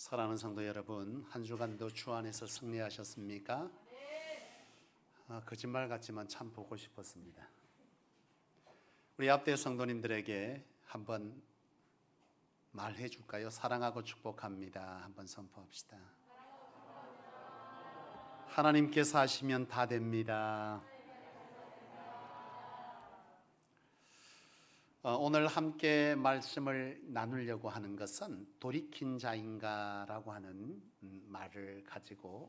사랑하는 성도 여러분, 한 주간도 주 안에서 승리하셨습니까? 거짓말 같지만 참 보고 싶었습니다. 우리 앞대 성도님들에게 한번 말해 줄까요? 사랑하고 축복합니다. 한번 선포합시다. 하나님께서 하시면 다 됩니다. 오늘 함께 말씀을 나누려고 하는 것은 돌이킨 자인가라고 하는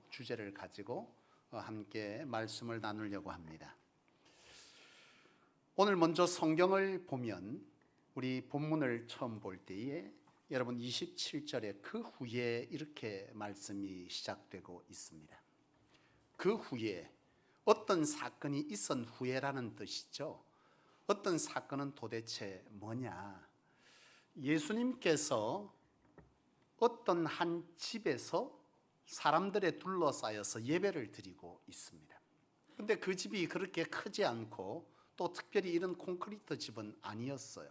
주제를 가지고 함께 말씀을 나누려고 합니다. 오늘 먼저 성경을 보면 우리 본문을 처음 볼 때에 여러분 27절에 그 후에 이렇게 말씀이 시작되고 있습니다. 그 후에 어떤 사건이 있은 후에라는 뜻이죠. 어떤 사건은 도대체 뭐냐? 예수님께서 어떤 한 집에서 사람들에 둘러싸여서 예배를 드리고 있습니다. 그런데 그 집이 그렇게 크지 않고 또 특별히 이런 콘크리트 집은 아니었어요.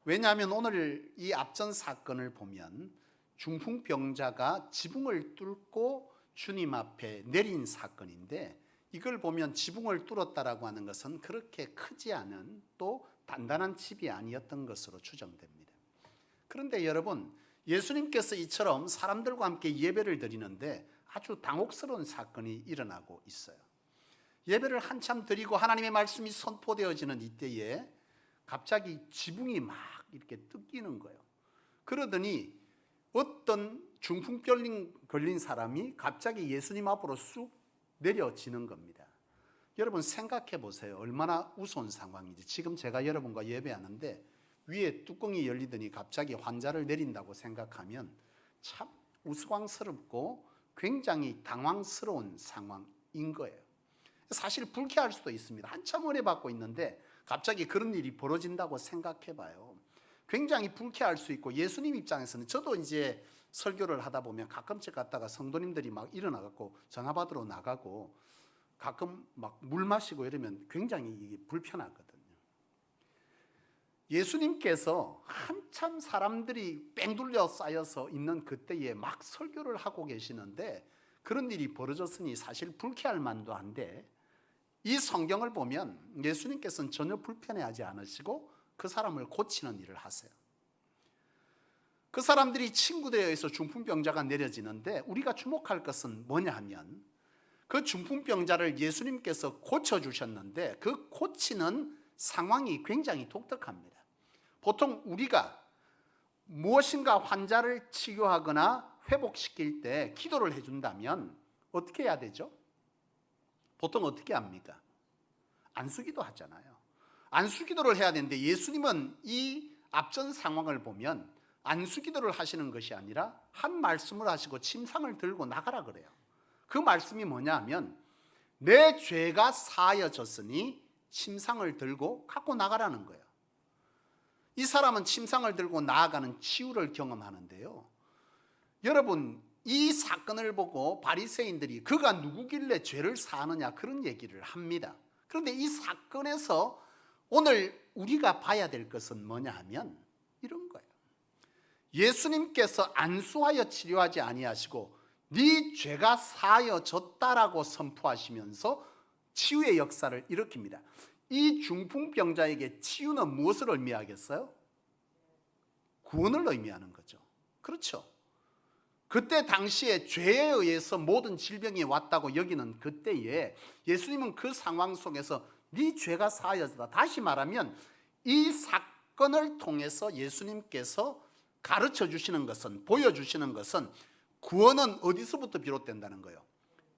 왜냐하면 오늘 이 앞전 사건을 보면 중풍병자가 지붕을 뚫고 주님 앞에 내린 사건인데, 이걸 보면 지붕을 뚫었다라고 하는 것은 그렇게 크지 않은 또 단단한 집이 아니었던 것으로 추정됩니다. 그런데 여러분, 예수님께서 이처럼 사람들과 함께 예배를 드리는데 아주 당혹스러운 사건이 일어나고 있어요. 예배를 한참 드리고 하나님의 말씀이 선포되어지는 이때에 갑자기 지붕이 막 이렇게 뜯기는 거예요. 그러더니 어떤 중풍병 걸린 사람이 갑자기 예수님 앞으로 쑥 내려지는 겁니다. 여러분 생각해 보세요. 얼마나 우스운 상황인지. 지금 제가 여러분과 예배하는데 위에 뚜껑이 열리더니 갑자기 환자를 내린다고 생각하면 참 우스꽝스럽고 굉장히 당황스러운 상황인 거예요. 사실 불쾌할 수도 있습니다. 한참 은혜 받고 있는데 갑자기 그런 일이 벌어진다고 생각해 봐요. 굉장히 불쾌할 수 있고, 예수님 입장에서는, 저도 이제 설교를 하다 보면 가끔씩 갔다가 성도님들이 막 일어나갖고 전화 받으러 나가고 가끔 막 물 마시고 이러면 굉장히 이게 불편하거든요. 예수님께서 한참 사람들이 뺑 둘러 쌓여서 있는 그때에 막 설교를 하고 계시는데 그런 일이 벌어졌으니 사실 불쾌할 만도 한데, 이 성경을 보면 예수님께서는 전혀 불편해하지 않으시고 그 사람을 고치는 일을 하세요. 그 사람들이 친구들에 의해서 중풍병자가 내려지는데 우리가 주목할 것은 뭐냐 하면 그 중풍병자를 예수님께서 고쳐주셨는데 그 고치는 상황이 굉장히 독특합니다. 보통 우리가 무엇인가 환자를 치료하거나 회복시킬 때 기도를 해준다면 어떻게 해야 되죠? 보통 어떻게 합니까? 안수기도 하잖아요. 안수기도를 해야 되는데 예수님은 이 앞전 상황을 보면 안수기도를 하시는 것이 아니라 한 말씀을 하시고 침상을 들고 나가라 그래요. 그 말씀이 뭐냐 하면 내 죄가 사하여졌으니 침상을 들고 갖고 나가라는 거예요. 이 사람은 침상을 들고 나아가는 치유를 경험하는데요. 여러분, 이 사건을 보고 바리새인들이 그가 누구길래 죄를 사하느냐 그런 얘기를 합니다. 그런데 이 사건에서 오늘 우리가 봐야 될 것은 뭐냐 하면 이런 거예요. 예수님께서 안수하여 치료하지 아니하시고 네 죄가 사하여졌다라고 선포하시면서 치유의 역사를 일으킵니다. 이 중풍병자에게 치유는 무엇을 의미하겠어요? 구원을 의미하는 거죠. 그렇죠. 그때 당시에 죄에 의해서 모든 질병이 왔다고 여기는 그때에 예수님은 그 상황 속에서 네 죄가 사하여졌다. 다시 말하면 이 사건을 통해서 예수님께서 가르쳐 주시는 것은, 보여주시는 것은 구원은 어디서부터 비롯된다는 거예요?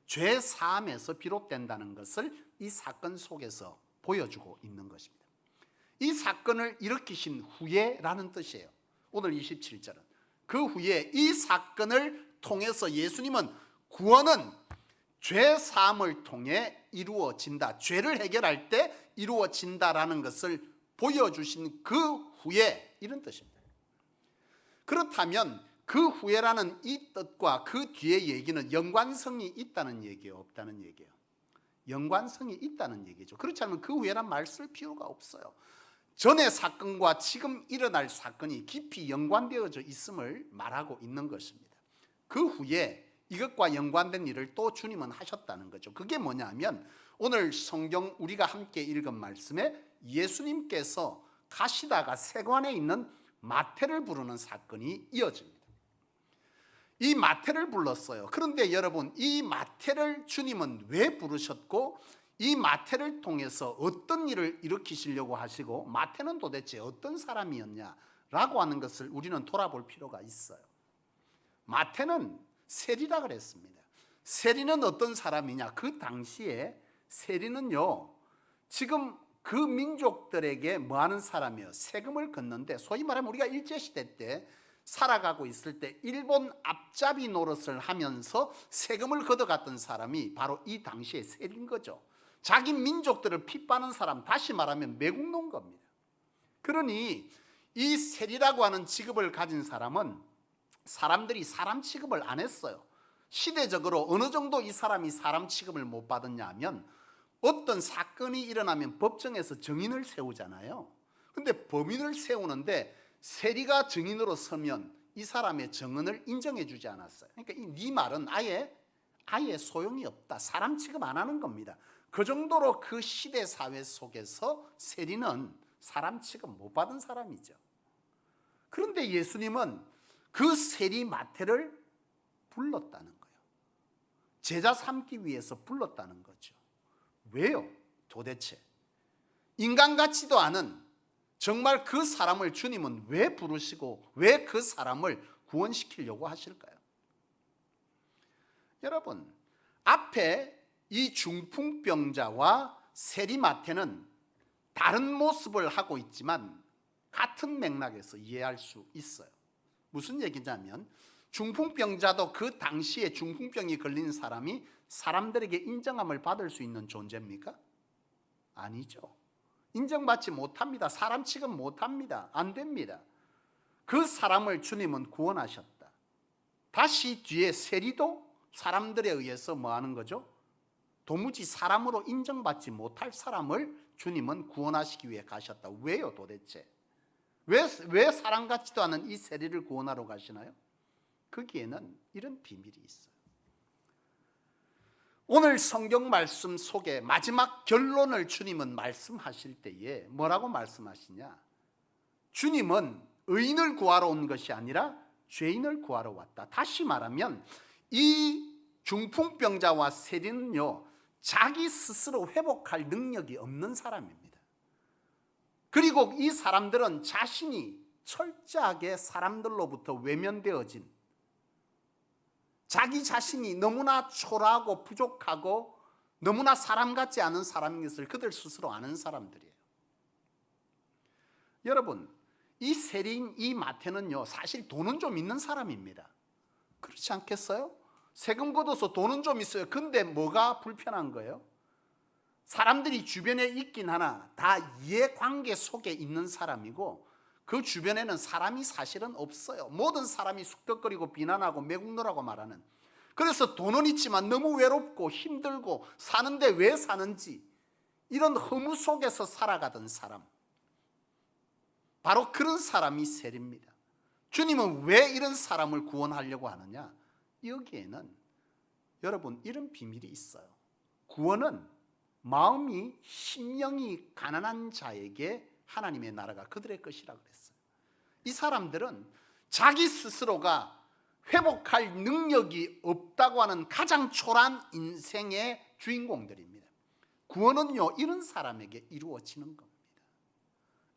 죄 사함에서 비롯된다는 것을 이 사건 속에서 보여주고 있는 것입니다. 이 사건을 일으키신 후에라는 뜻이에요. 오늘 27절은 그 후에 이 사건을 통해서 예수님은 구원은 죄 사함을 통해 이루어진다, 죄를 해결할 때 이루어진다라는 것을 보여주신 그 후에, 이런 뜻입니다. 그렇다면 그 후에라는 이 뜻과 그 뒤의 얘기는 연관성이 있다는 얘기예요, 없다는 얘기예요? 연관성이 있다는 얘기죠. 그렇지 않으면 그 후에란 말 쓸 필요가 없어요. 전의 사건과 지금 일어날 사건이 깊이 연관되어져 있음을 말하고 있는 것입니다. 그 후에 이것과 연관된 일을 또 주님은 하셨다는 거죠. 그게 뭐냐면 오늘 성경 우리가 함께 읽은 말씀에 예수님께서 가시다가 세관에 있는 마태를 부르는 사건이 이어집니다. 이 마태를 불렀어요. 그런데 여러분, 이 마태를 주님은 왜 부르셨고 이 마태를 통해서 어떤 일을 일으키시려고 하시고 마태는 도대체 어떤 사람이었냐라고 하는 것을 우리는 돌아볼 필요가 있어요. 마태는 세리라 그랬습니다. 세리는 어떤 사람이냐? 그 당시에 세리는요, 지금 그 민족들에게 뭐 하는 사람이에요? 세금을 걷는데, 소위 말하면 우리가 일제시대 때 살아가고 있을 때 일본 앞잡이 노릇을 하면서 세금을 걷어갔던 사람이 바로 이 당시에 세리인 거죠. 자기 민족들을 핍박하는 사람, 다시 말하면 매국노인 겁니다. 그러니 이 세리라고 하는 직업을 가진 사람은 사람들이 사람 취급을 안 했어요. 시대적으로 어느 정도 이 사람이 사람 취급을 못 받았냐 하면 어떤 사건이 일어나면 법정에서 증인을 세우잖아요. 근데 범인을 세우는데 세리가 증인으로 서면 이 사람의 증언을 인정해 주지 않았어요. 그러니까 네 말은 아예 소용이 없다. 사람 취급 안 하는 겁니다. 그 정도로 그 시대 사회 속에서 세리는 사람 취급 못 받은 사람이죠. 그런데 예수님은 그 세리 마태를 불렀다는 거예요. 제자 삼기 위해서 불렀다는 거죠. 왜요? 도대체 인간 같지도 않은 정말 그 사람을 주님은 왜 부르시고 왜 그 사람을 구원시키려고 하실까요? 여러분, 앞에 이 중풍병자와 세리 마태는 다른 모습을 하고 있지만 같은 맥락에서 이해할 수 있어요. 무슨 얘기냐면 중풍병자도 그 당시에 중풍병이 걸린 사람이 사람들에게 인정함을 받을 수 있는 존재입니까? 아니죠. 인정받지 못합니다. 사람 취급 못합니다. 안 됩니다. 그 사람을 주님은 구원하셨다. 다시 뒤에 세리도 사람들에 의해서 뭐 하는 거죠? 도무지 사람으로 인정받지 못할 사람을 주님은 구원하시기 위해 가셨다. 왜요 도대체? 왜 사람 같지도 않은 이 세리를 구원하러 가시나요? 거기에는 이런 비밀이 있어요. 오늘 성경 말씀 속에 마지막 결론을 주님은 말씀하실 때에 뭐라고 말씀하시냐? 주님은 의인을 구하러 온 것이 아니라 죄인을 구하러 왔다. 다시 말하면 이 중풍병자와 세리는요, 자기 스스로 회복할 능력이 없는 사람입니다. 그리고 이 사람들은 자신이 철저하게 사람들로부터 외면되어진, 자기 자신이 너무나 초라하고 부족하고 너무나 사람 같지 않은 사람인 것을 그들 스스로 아는 사람들이에요. 여러분, 이 세리인 이 마태는요, 사실 돈은 좀 있는 사람입니다. 그렇지 않겠어요? 세금 걷어서 돈은 좀 있어요. 근데 뭐가 불편한 거예요? 사람들이 주변에 있긴 하나 다 이해관계 속에 있는 사람이고 그 주변에는 사람이 사실은 없어요. 모든 사람이 숙덕거리고 비난하고 매국노라고 말하는. 그래서 돈은 있지만 너무 외롭고 힘들고 사는데 왜 사는지 이런 허무 속에서 살아가던 사람, 바로 그런 사람이 세리입니다. 주님은 왜 이런 사람을 구원하려고 하느냐? 여기에는 여러분 이런 비밀이 있어요. 구원은 마음이 심령이 가난한 자에게 하나님의 나라가 그들의 것이라 그랬어요. 이 사람들은 자기 스스로가 회복할 능력이 없다고 하는 가장 초라한 인생의 주인공들입니다. 구원은요, 이런 사람에게 이루어지는 겁니다.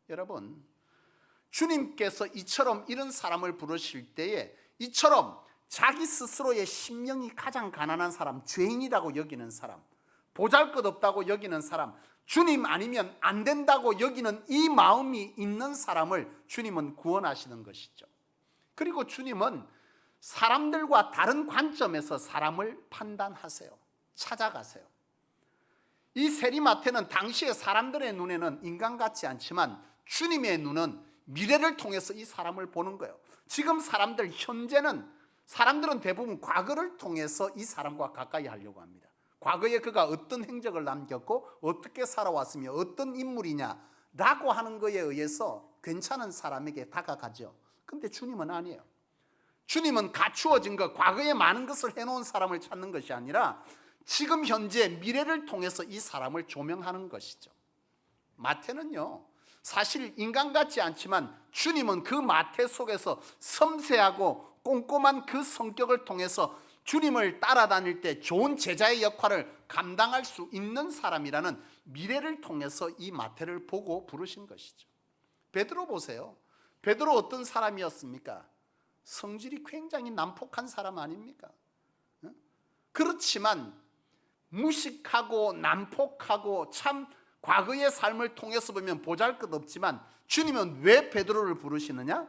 여러분, 주님께서 이처럼 이런 사람을 부르실 때에 이처럼 자기 스스로의 심령이 가장 가난한 사람, 죄인이라고 여기는 사람, 보잘것없다고 여기는 사람, 주님 아니면 안 된다고 여기는 이 마음이 있는 사람을 주님은 구원하시는 것이죠. 그리고 주님은 사람들과 다른 관점에서 사람을 판단하세요. 찾아가세요. 이 세리마태는 당시의 사람들의 눈에는 인간 같지 않지만 주님의 눈은 미래를 통해서 이 사람을 보는 거예요. 지금 사람들, 현재는 사람들은 대부분 과거를 통해서 이 사람과 가까이 하려고 합니다. 과거에 그가 어떤 행적을 남겼고 어떻게 살아왔으며 어떤 인물이냐라고 하는 것에 의해서 괜찮은 사람에게 다가가죠. 근데 주님은 아니에요. 주님은 갖추어진 것, 과거에 많은 것을 해놓은 사람을 찾는 것이 아니라 지금 현재 미래를 통해서 이 사람을 조명하는 것이죠. 마태는요, 사실 인간 같지 않지만 주님은 그 마태 속에서 섬세하고 꼼꼼한 그 성격을 통해서 주님을 따라다닐 때 좋은 제자의 역할을 감당할 수 있는 사람이라는 미래를 통해서 이 마태를 보고 부르신 것이죠. 베드로 보세요. 베드로 어떤 사람이었습니까? 성질이 굉장히 난폭한 사람 아닙니까? 그렇지만 무식하고 난폭하고 참 과거의 삶을 통해서 보면 보잘것없지만 주님은 왜 베드로를 부르시느냐?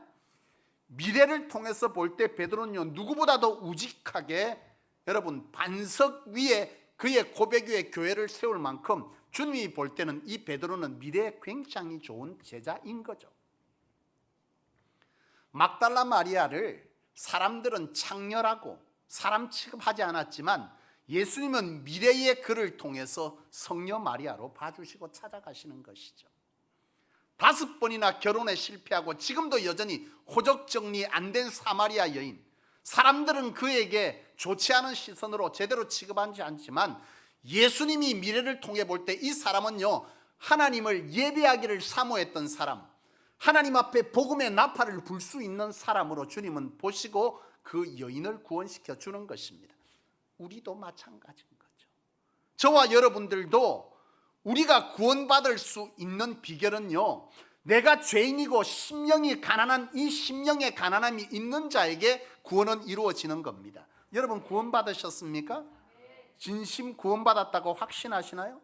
미래를 통해서 볼 때 베드로는요, 누구보다도 우직하게 여러분 반석 위에 그의 고백 위에 교회를 세울 만큼 주님이 볼 때는 이 베드로는 미래에 굉장히 좋은 제자인 거죠. 막달라 마리아를 사람들은 창녀라고 사람 취급하지 않았지만 예수님은 미래의 그를 통해서 성녀 마리아로 봐주시고 찾아가시는 것이죠. 5번이나 결혼에 실패하고 지금도 여전히 호적 정리 안 된 사마리아 여인, 사람들은 그에게 좋지 않은 시선으로 제대로 취급하지 않지만 예수님이 미래를 통해 볼 때 이 사람은요, 하나님을 예배하기를 사모했던 사람, 하나님 앞에 복음의 나팔을 불 수 있는 사람으로 주님은 보시고 그 여인을 구원시켜 주는 것입니다. 우리도 마찬가지인 거죠. 저와 여러분들도 우리가 구원받을 수 있는 비결은요, 내가 죄인이고 심령이 가난한 이 심령의 가난함이 있는 자에게 구원은 이루어지는 겁니다. 여러분 구원받으셨습니까? 진심 구원받았다고 확신하시나요?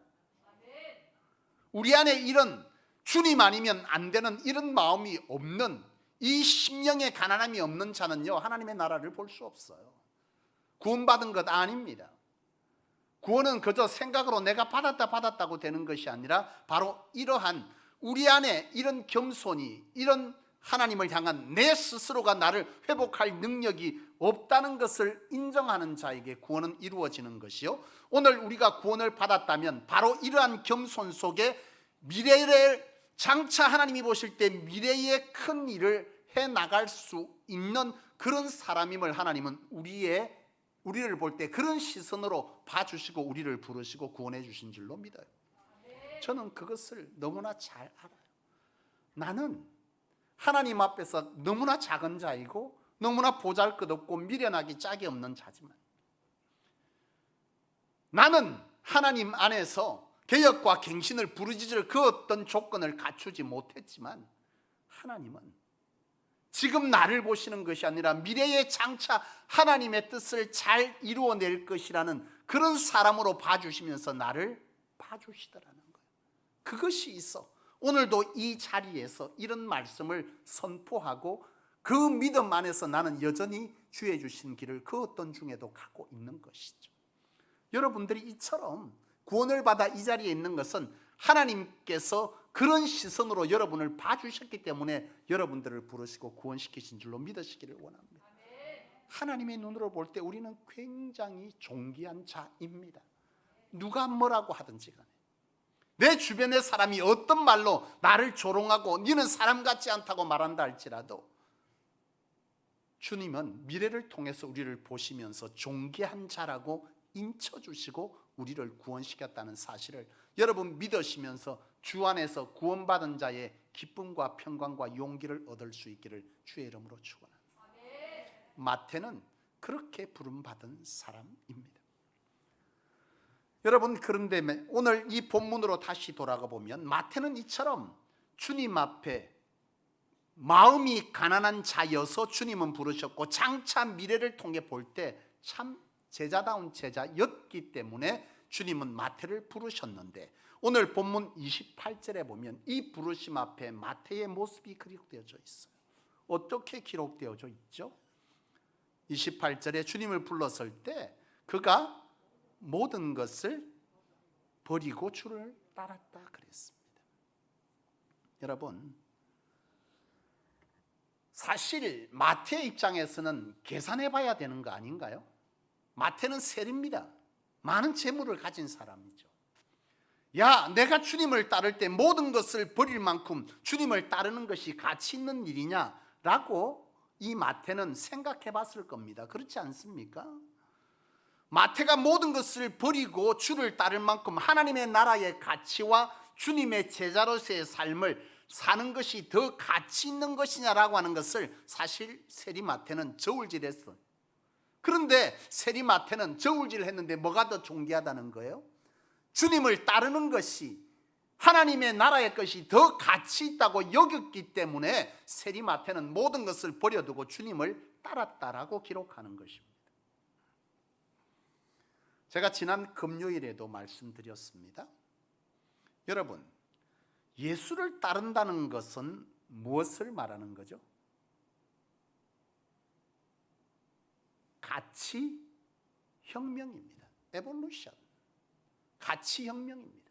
우리 안에 이런 주님 아니면 안 되는 이런 마음이 없는, 이 심령의 가난함이 없는 자는요, 하나님의 나라를 볼 수 없어요. 구원받은 것 아닙니다. 구원은 그저 생각으로 내가 받았다고 되는 것이 아니라 바로 이러한 우리 안에 이런 겸손이, 이런 하나님을 향한 내 스스로가 나를 회복할 능력이 없다는 것을 인정하는 자에게 구원은 이루어지는 것이요, 오늘 우리가 구원을 받았다면 바로 이러한 겸손 속에 미래를 장차 하나님이 보실 때 미래의 큰 일을 해나갈 수 있는 그런 사람임을 하나님은 우리를 볼 때 그런 시선으로 봐주시고 우리를 부르시고 구원해 주신 줄로 믿어요. 저는 그것을 너무나 잘 알아요. 나는 하나님 앞에서 너무나 작은 자이고 너무나 보잘것없고 미련하기 짝이 없는 자지만, 나는 하나님 안에서 개혁과 갱신을 부르짖을 그 어떤 조건을 갖추지 못했지만 하나님은 지금 나를 보시는 것이 아니라 미래에 장차 하나님의 뜻을 잘 이루어낼 것이라는 그런 사람으로 봐주시면서 나를 봐주시더라는 거예요. 그것이 있어 오늘도 이 자리에서 이런 말씀을 선포하고 그 믿음 안에서 나는 여전히 주의 주신 길을 그 어떤 중에도 가고 있는 것이죠. 여러분들이 이처럼 구원을 받아 이 자리에 있는 것은 하나님께서 그런 시선으로 여러분을 봐주셨기 때문에 여러분들을 부르시고 구원시키신 줄로 믿으시기를 원합니다. 하나님의 눈으로 볼 때 우리는 굉장히 존귀한 자입니다. 누가 뭐라고 하든지 간에, 내 주변의 사람이 어떤 말로 나를 조롱하고 너는 사람 같지 않다고 말한다 할지라도 주님은 미래를 통해서 우리를 보시면서 존귀한 자라고 인쳐주시고 우리를 구원시켰다는 사실을 여러분 믿으시면서 주 안에서 구원받은 자의 기쁨과 평강과 용기를 얻을 수 있기를 주의 이름으로 축원합니다. 마태는 그렇게 부름받은 사람입니다. 여러분, 그런데 오늘 이 본문으로 다시 돌아가 보면 마태는 이처럼 주님 앞에 마음이 가난한 자여서 주님은 부르셨고 장차 미래를 통해 볼 때 참 제자다운 제자였기 때문에 주님은 마태를 부르셨는데, 오늘 본문 28절에 보면 이 부르심 앞에 마태의 모습이 기록되어져 있어요. 어떻게 기록되어져 있죠? 28절에 주님을 불렀을 때 그가 모든 것을 버리고 주를 따랐다 그랬습니다. 여러분, 사실 마태의 입장에서는 계산해 봐야 되는 거 아닌가요? 마태는 세리입니다. 많은 재물을 가진 사람이죠. 야, 내가 주님을 따를 때 모든 것을 버릴 만큼 주님을 따르는 것이 가치 있는 일이냐라고 이 마태는 생각해 봤을 겁니다. 그렇지 않습니까? 마태가 모든 것을 버리고 주를 따를 만큼 하나님의 나라의 가치와 주님의 제자로서의 삶을 사는 것이 더 가치 있는 것이냐라고 하는 것을 사실 세리 마태는 저울질했어요. 그런데 세리 마태는 저울질했는데 뭐가 더 존귀하다는 거예요? 주님을 따르는 것이, 하나님의 나라의 것이 더 가치 있다고 여겼기 때문에 세리 마태는 모든 것을 버려두고 주님을 따랐다라고 기록하는 것입니다. 제가 지난 금요일에도 말씀드렸습니다. 여러분, 예수를 따른다는 것은 무엇을 말하는 거죠? 가치 혁명입니다. 에볼루션. 가치 혁명입니다.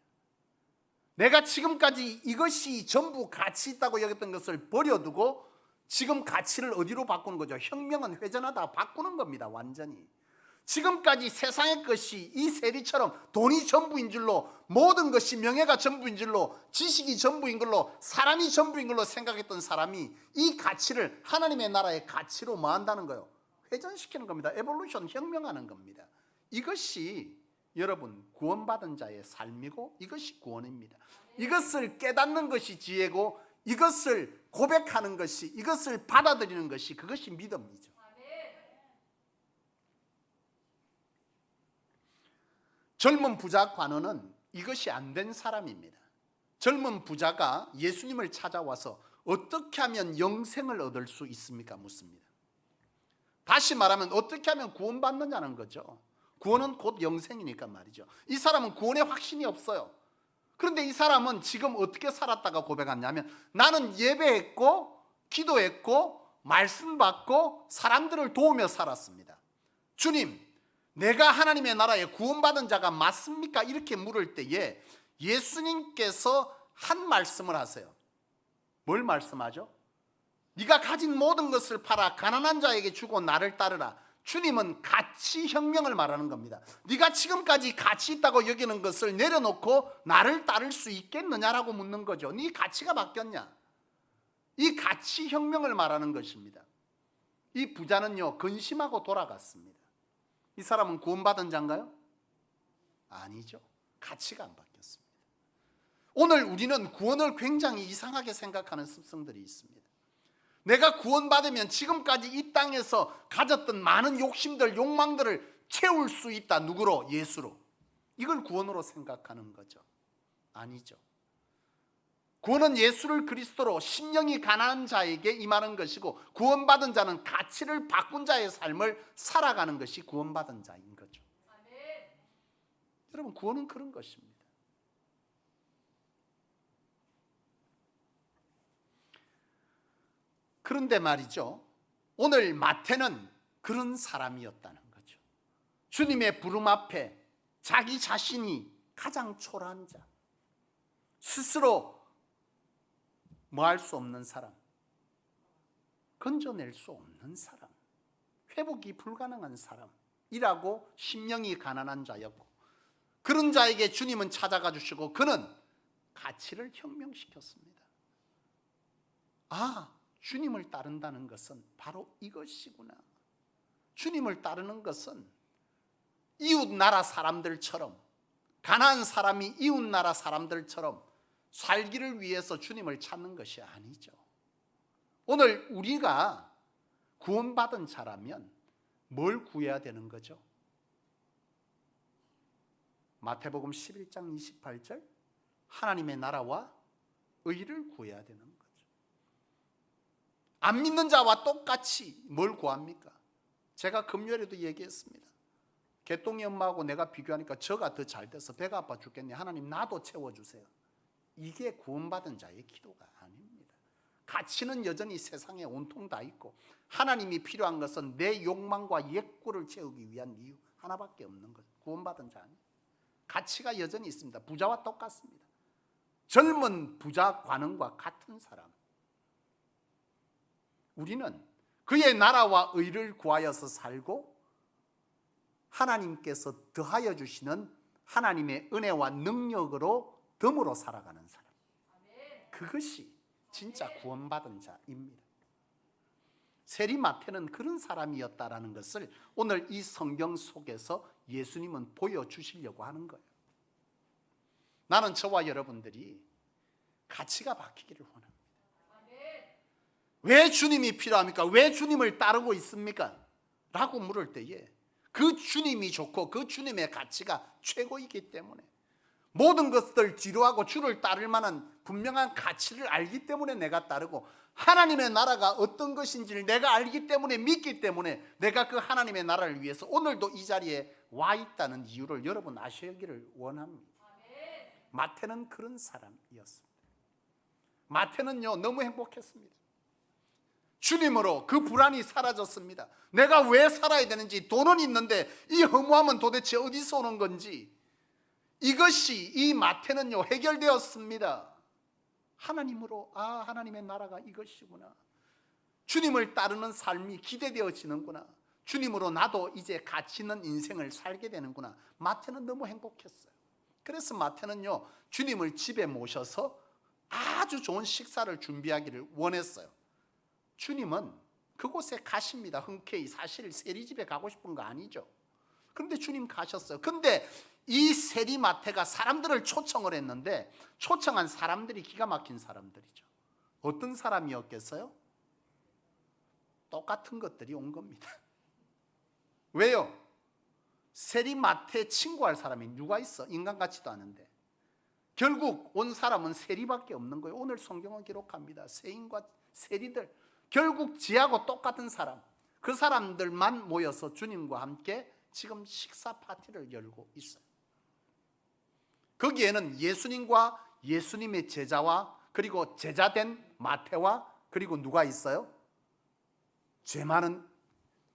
내가 지금까지 이것이 전부 가치 있다고 여겼던 것을 버려두고 지금 가치를 어디로 바꾸는 거죠? 혁명은 회전하다 바꾸는 겁니다. 완전히. 지금까지 세상의 것이 이 세리처럼 돈이 전부인 줄로, 모든 것이 명예가 전부인 줄로, 지식이 전부인 걸로, 사람이 전부인 걸로 생각했던 사람이 이 가치를 하나님의 나라의 가치로 뭐 한다는 거예요? 회전시키는 겁니다. 에볼루션, 혁명하는 겁니다. 이것이 여러분 구원받은 자의 삶이고 이것이 구원입니다. 이것을 깨닫는 것이 지혜고 이것을 고백하는 것이, 이것을 받아들이는 것이, 그것이 믿음이죠. 젊은 부자 관원은 이것이 안 된 사람입니다. 젊은 부자가 예수님을 찾아와서 어떻게 하면 영생을 얻을 수 있습니까? 묻습니다. 다시 말하면 어떻게 하면 구원받느냐는 거죠. 구원은 곧 영생이니까 말이죠. 이 사람은 구원의 확신이 없어요. 그런데 이 사람은 지금 어떻게 살았다가 고백하냐면, 나는 예배했고 기도했고 말씀 받고 사람들을 도우며 살았습니다. 주님, 내가 하나님의 나라에 구원받은 자가 맞습니까? 이렇게 물을 때에 예수님께서 한 말씀을 하세요. 뭘 말씀하죠? 네가 가진 모든 것을 팔아 가난한 자에게 주고 나를 따르라. 주님은 가치 혁명을 말하는 겁니다. 네가 지금까지 가치 있다고 여기는 것을 내려놓고 나를 따를 수 있겠느냐라고 묻는 거죠. 네 가치가 바뀌었냐? 이 가치 혁명을 말하는 것입니다. 이 부자는요, 근심하고 돌아갔습니다. 이 사람은 구원받은 자인가요? 아니죠. 가치가 안 바뀌었습니다. 오늘 우리는 구원을 굉장히 이상하게 생각하는 습성들이 있습니다. 내가 구원받으면 지금까지 이 땅에서 가졌던 많은 욕심들, 욕망들을 채울 수 있다. 누구로? 예수로. 이걸 구원으로 생각하는 거죠. 아니죠. 구원은 예수를 그리스도로 심령이 가난한 자에게 임하는 것이고, 구원받은 자는 가치를 바꾼 자의 삶을 살아가는 것이 구원받은 자인 거죠. 아멘. 여러분, 구원은 그런 것입니다. 그런데 말이죠, 오늘 마태는 그런 사람이었다는 거죠. 주님의 부름 앞에 자기 자신이 가장 초라한 자, 스스로 뭐 할 수 없는 사람, 건져낼 수 없는 사람, 회복이 불가능한 사람이라고 심령이 가난한 자였고, 그런 자에게 주님은 찾아가 주시고 그는 가치를 혁명시켰습니다. 아, 주님을 따른다는 것은 바로 이것이구나. 주님을 따르는 것은 이웃 나라 사람들처럼, 가난한 사람이 이웃 나라 사람들처럼 살기를 위해서 주님을 찾는 것이 아니죠. 오늘 우리가 구원받은 자라면 뭘 구해야 되는 거죠? 마태복음 11장 28절, 하나님의 나라와 의를 구해야 되는 거죠. 안 믿는 자와 똑같이 뭘 구합니까? 제가 금요일에도 얘기했습니다. 개똥이 엄마하고 내가 비교하니까 저가 더 잘 돼서 배가 아파 죽겠네. 하나님 나도 채워주세요. 이게 구원받은 자의 기도가 아닙니다. 가치는 여전히 세상에 온통 다 있고, 하나님이 필요한 것은 내 욕망과 욕구를 채우기 위한 이유 하나밖에 없는 것. 구원받은 자 아니에요. 가치가 여전히 있습니다. 부자와 똑같습니다. 젊은 부자 관원과 같은 사람. 우리는 그의 나라와 의를 구하여서 살고 하나님께서 더하여 주시는 하나님의 은혜와 능력으로 덤으로 살아가는 사람. 그것이 진짜 구원받은 자입니다. 세리마태는 그런 사람이었다라는 것을 오늘 이 성경 속에서 예수님은 보여주시려고 하는 거예요. 나는 저와 여러분들이 가치가 바뀌기를 원합니다. 왜 주님이 필요합니까? 왜 주님을 따르고 있습니까? 라고 물을 때에 그 주님이 좋고 그 주님의 가치가 최고이기 때문에 모든 것들 뒤로하고 주를 따를 만한 분명한 가치를 알기 때문에 내가 따르고, 하나님의 나라가 어떤 것인지를 내가 알기 때문에, 믿기 때문에 내가 그 하나님의 나라를 위해서 오늘도 이 자리에 와 있다는 이유를 여러분 아시기를 원합니다. 마태는 그런 사람이었습니다. 마태는요 너무 행복했습니다. 주님으로 그 불안이 사라졌습니다. 내가 왜 살아야 되는지, 돈은 있는데 이 허무함은 도대체 어디서 오는 건지, 이것이 이 마태는요 해결되었습니다. 하나님으로, 하나님의 나라가 이것이구나, 주님을 따르는 삶이 기대되어지는구나, 주님으로 나도 이제 가치 있는 인생을 살게 되는구나. 마태는 너무 행복했어요. 그래서 마태는요 주님을 집에 모셔서 아주 좋은 식사를 준비하기를 원했어요. 주님은 그곳에 가십니다. 흔쾌히. 사실 세리집에 가고 싶은 거 아니죠. 그런데 주님 가셨어요. 근데 이 세리마태가 사람들을 초청을 했는데, 초청한 사람들이 기가 막힌 사람들이죠. 어떤 사람이었겠어요? 똑같은 것들이 온 겁니다. 왜요? 세리마태 친구할 사람이 누가 있어? 인간 같지도 않은데. 결국 온 사람은 세리밖에 없는 거예요. 오늘 성경은 기록합니다. 세인과 세리들, 결국 지하고 똑같은 사람, 그 사람들만 모여서 주님과 함께 지금 식사 파티를 열고 있어요. 거기에는 예수님과 예수님의 제자와 그리고 제자된 마태와 그리고 누가 있어요? 죄 많은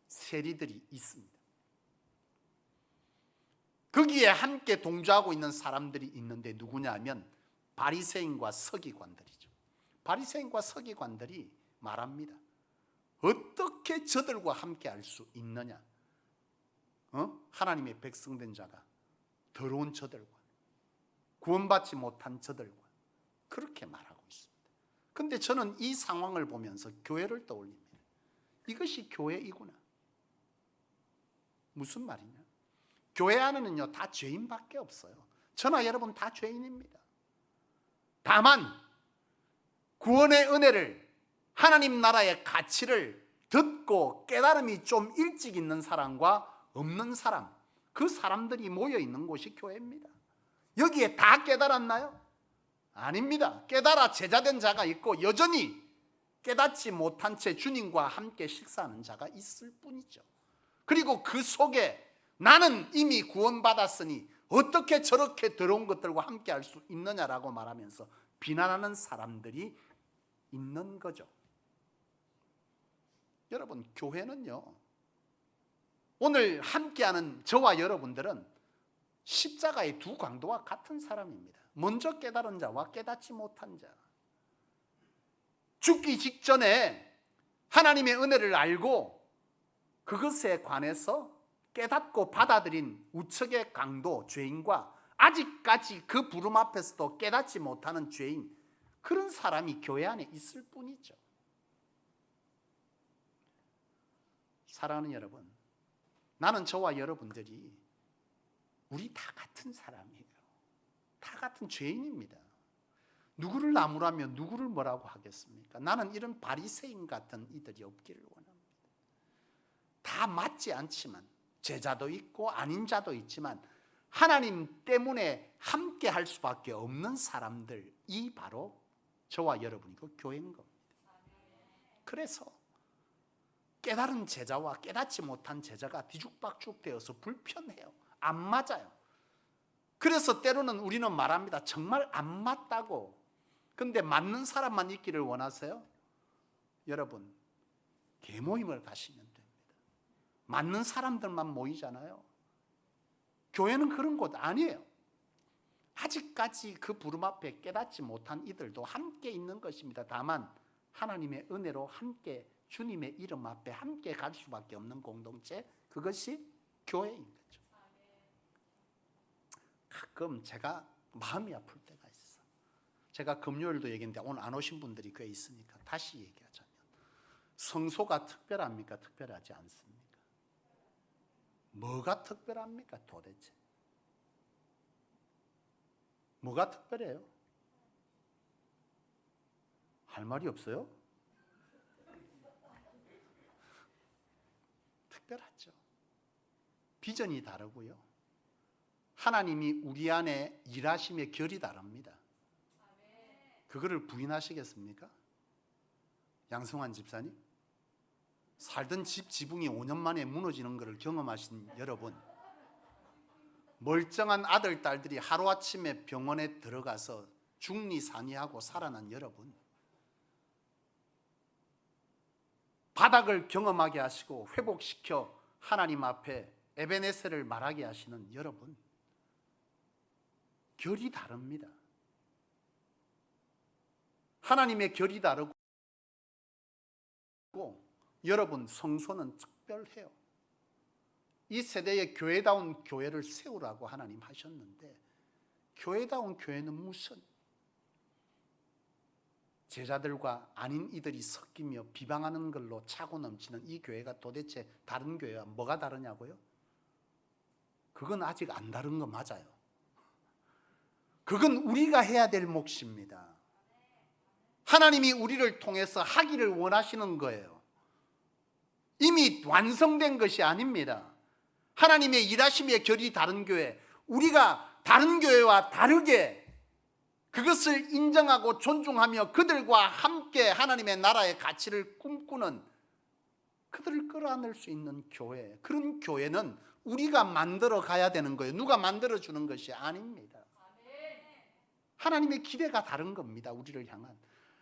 세리들이 있습니다. 거기에 함께 동조하고 있는 사람들이 있는데 누구냐면 바리새인과 서기관들이죠. 바리새인과 서기관들이 말합니다. 어떻게 저들과 함께 할 수 있느냐? 하나님의 백성된 자가 더러운 저들과, 구원받지 못한 저들과, 그렇게 말하고 있습니다. 그런데 저는 이 상황을 보면서 교회를 떠올립니다. 이것이 교회이구나. 무슨 말이냐? 교회 안에는요 다 죄인밖에 없어요. 저나 여러분 다 죄인입니다. 다만 구원의 은혜를, 하나님 나라의 가치를 듣고 깨달음이 좀 일찍 있는 사람과 없는 사람, 그 사람들이 모여 있는 곳이 교회입니다. 여기에 다 깨달았나요? 아닙니다. 깨달아 제자된 자가 있고 여전히 깨닫지 못한 채 주님과 함께 식사하는 자가 있을 뿐이죠. 그리고 그 속에 나는 이미 구원받았으니 어떻게 저렇게 더러운 것들과 함께 할 수 있느냐라고 말하면서 비난하는 사람들이 있는 거죠. 여러분, 교회는요 오늘 함께하는 저와 여러분들은 십자가의 두 강도와 같은 사람입니다. 먼저 깨달은 자와 깨닫지 못한 자. 죽기 직전에 하나님의 은혜를 알고 그것에 관해서 깨닫고 받아들인 우측의 강도, 죄인과 아직까지 그 부름 앞에서도 깨닫지 못하는 죄인, 그런 사람이 교회 안에 있을 뿐이죠. 사랑하는 여러분, 나는 저와 여러분들이 우리 다 같은 사람이에요. 다 같은 죄인입니다. 누구를 나무라며 누구를 뭐라고 하겠습니까? 나는 이런 바리새인 같은 이들이 없기를 원합니다. 다 맞지 않지만, 제자도 있고 아닌 자도 있지만 하나님 때문에 함께 할 수밖에 없는 사람들이 바로 저와 여러분이고 교회인 겁니다. 그래서 깨달은 제자와 깨닫지 못한 제자가 뒤죽박죽 되어서 불편해요. 안 맞아요. 그래서 때로는 우리는 말합니다. 정말 안 맞다고. 근데 맞는 사람만 있기를 원하세요? 여러분, 계모임을 가시면 됩니다. 맞는 사람들만 모이잖아요. 교회는 그런 곳 아니에요. 아직까지 그 부름 앞에 깨닫지 못한 이들도 함께 있는 것입니다. 다만 하나님의 은혜로 함께 주님의 이름 앞에 함께 갈 수밖에 없는 공동체, 그것이 교회인 거죠. 가끔 제가 마음이 아플 때가 있어. 제가 금요일도 얘기했는데 오늘 안 오신 분들이 꽤 있으니까 다시 얘기하자면, 성소가 특별합니까? 특별하지 않습니까? 뭐가 특별합니까? 도대체 뭐가 특별해요? 할 말이 없어요? 특별하죠. 비전이 다르고요. 하나님이 우리 안에 일하심의 결이 다릅니다. 그거를 부인하시겠습니까? 양성환 집사님, 살던 집 지붕이 5년 만에 무너지는 것을 경험하신 여러분, 멀쩡한 아들, 딸들이 하루아침에 병원에 들어가서 중리산이하고 살아난 여러분, 바닥을 경험하게 하시고 회복시켜 하나님 앞에 에베네셀을 말하게 하시는 여러분, 결이 다릅니다. 하나님의 결이 다르고 여러분 성소는 특별해요. 이 세대에 교회다운 교회를 세우라고 하나님 하셨는데, 교회다운 교회는 무슨 제자들과 아닌 이들이 섞이며 비방하는 걸로 차고 넘치는 이 교회가 도대체 다른 교회와 뭐가 다르냐고요? 그건 아직 안 다른 거 맞아요. 그건 우리가 해야 될 몫입니다. 하나님이 우리를 통해서 하기를 원하시는 거예요. 이미 완성된 것이 아닙니다. 하나님의 일하심의 결이 다른 교회, 우리가 다른 교회와 다르게 그것을 인정하고 존중하며 그들과 함께 하나님의 나라의 가치를 꿈꾸는, 그들을 끌어안을 수 있는 교회, 그런 교회는 우리가 만들어 가야 되는 거예요. 누가 만들어 주는 것이 아닙니다. 하나님의 기대가 다른 겁니다. 우리를 향한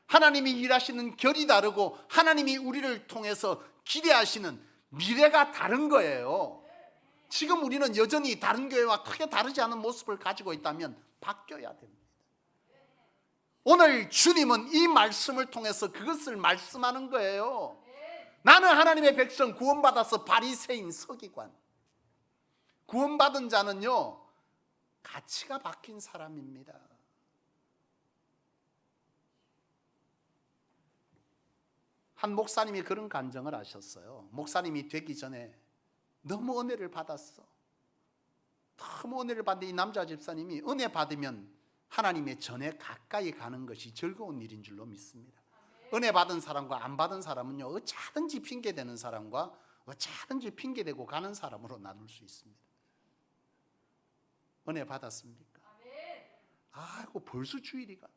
하나님이 일하시는 결이 다르고 하나님이 우리를 통해서 기대하시는 미래가 다른 거예요. 지금 우리는 여전히 다른 교회와 크게 다르지 않은 모습을 가지고 있다면 바뀌어야 됩니다. 오늘 주님은 이 말씀을 통해서 그것을 말씀하는 거예요. 나는 하나님의 백성, 구원받아서 바리새인 서기관. 구원받은 자는요, 가치가 바뀐 사람입니다. 한 목사님이 그런 간증을 하셨어요. 목사님이 되기 전에 너무 은혜를 받았어. 너무 은혜를 받는데 이 남자 집사님이 은혜 받으면 하나님의 전에 가까이 가는 것이 즐거운 일인 줄로 믿습니다. 은혜 받은 사람과 안 받은 사람은요, 어차든지 핑계대는 사람과 어차든지 핑계대고 가는 사람으로 나눌 수 있습니다. 은혜 받았습니까? 아이고 벌써 주일이가.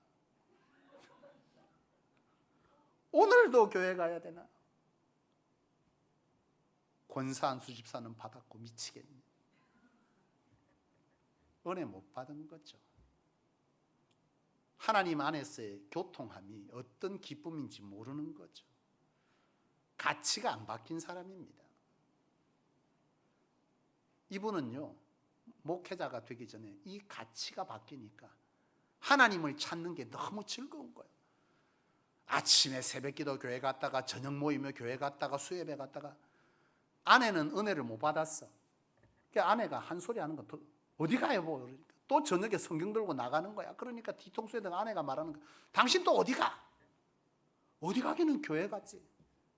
오늘도 교회 가야 되나? 권사한 수집사는 받았고 미치겠네. 은혜 못 받은 거죠. 하나님 안에서의 교통함이 어떤 기쁨인지 모르는 거죠. 가치가 안 바뀐 사람입니다. 이분은요, 목회자가 되기 전에 이 가치가 바뀌니까 하나님을 찾는 게 너무 즐거운 거예요. 아침에 새벽기도 교회 갔다가 저녁 모이며 교회 갔다가 수협에 갔다가, 아내는 은혜를 못 받았어. 그러니까 아내가 한 소리 하는 거, 어디 가요? 뭐. 그러니까 또 저녁에 성경 들고 나가는 거야. 그러니까 뒤통수에 든 아내가 말하는 거야. 당신 또 어디 가? 어디 가기는 교회 갔지.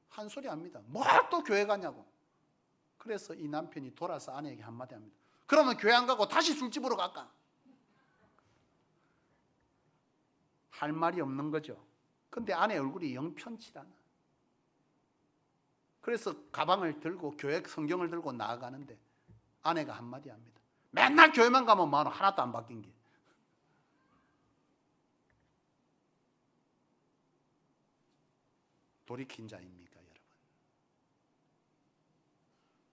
한 소리 합니다. 뭐 또 교회 가냐고. 그래서 이 남편이 돌아서 아내에게 한마디 합니다. 그러면 교회 안 가고 다시 술집으로 갈까? 할 말이 없는 거죠. 근데 아내 얼굴이 영 편치 않아. 그래서 가방을 들고 교회 성경을 들고 나아가는데 아내가 한마디 합니다. 맨날 교회만 가면 뭐하노? 하나도 안 바뀐 게. 돌이킨 자입니까, 여러분?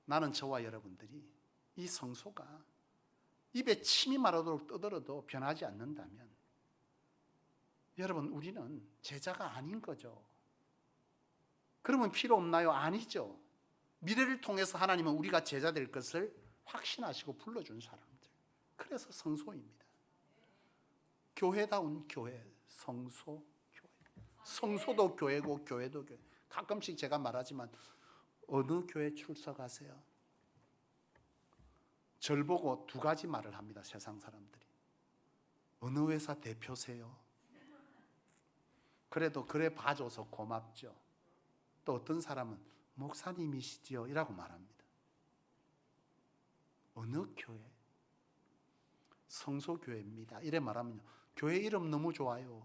나는 저와 여러분들이 이 성소가 입에 침이 마르도록 떠들어도 변하지 않는다면, 여러분, 우리는 제자가 아닌 거죠. 그러면 필요 없나요? 아니죠. 미래를 통해서 하나님은 우리가 제자 될 것을 확신하시고 불러준 사람들. 그래서 성소입니다. 교회다운 교회, 성소, 교회. 성소도 교회고 교회도 교회. 가끔씩 제가 말하지만 어느 교회 출석하세요? 절 보고 두 가지 말을 합니다. 세상 사람들이. 어느 회사 대표세요? 그래도 그래 봐줘서 고맙죠. 또 어떤 사람은 목사님이시지요 이라고 말합니다. 어느 교회? 성소교회입니다. 이래 말하면요, 교회 이름 너무 좋아요.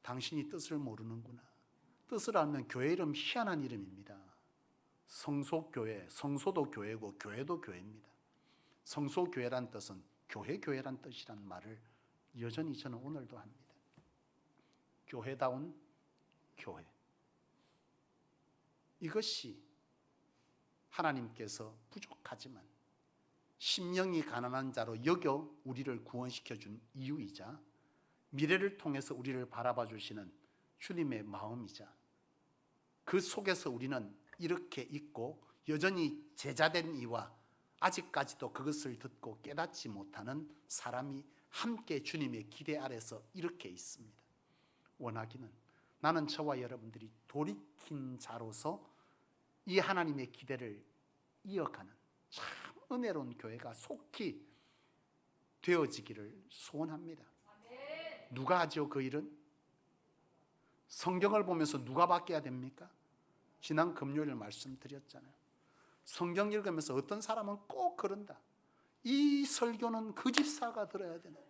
당신이 뜻을 모르는구나. 뜻을 알면 교회 이름 희한한 이름입니다. 성소교회, 성소도 교회고 교회도 교회입니다. 성소교회란 뜻은 교회란 뜻이란 말을 여전히 저는 오늘도 합니다. 교회다운 교회. 이것이 하나님께서 부족하지만 심령이 가난한 자로 여겨 우리를 구원시켜 준 이유이자 미래를 통해서 우리를 바라봐 주시는 주님의 마음이자 그 속에서 우리는 이렇게 있고 여전히 제자된 이와 아직까지도 그것을 듣고 깨닫지 못하는 사람이 함께 주님의 기대 아래서 이렇게 있습니다. 원하기는 나는 저와 여러분들이 돌이킨 자로서 이 하나님의 기대를 이어가는 참 은혜로운 교회가 속히 되어지기를 소원합니다. 누가 하죠 그 일은? 성경을 보면서 누가 바뀌어야 됩니까? 지난 금요일 말씀드렸잖아요. 성경 읽으면서 어떤 사람은 꼭 그런다. 이 설교는 그 집사가 들어야 된다.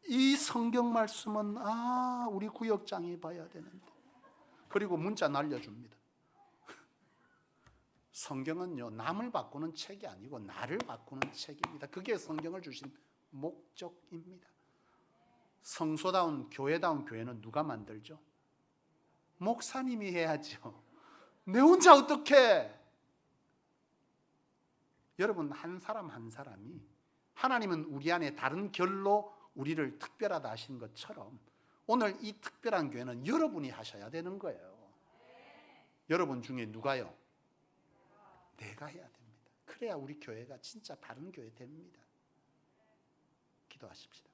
이 성경 말씀은 우리 구역장이 봐야 되는데. 그리고 문자 날려줍니다. 성경은요, 남을 바꾸는 책이 아니고 나를 바꾸는 책입니다. 그게 성경을 주신 목적입니다. 성소다운 교회다운 교회는 누가 만들죠? 목사님이 해야죠. 내 혼자 어떻게? 여러분, 한 사람 한 사람이 하나님은 우리 안에 다른 결로 우리를 특별하다 하신 것처럼 오늘 이 특별한 교회는 여러분이 하셔야 되는 거예요. 여러분 중에 누가요? 내가 해야 됩니다. 그래야 우리 교회가 진짜 다른 교회 됩니다. 기도하십시다.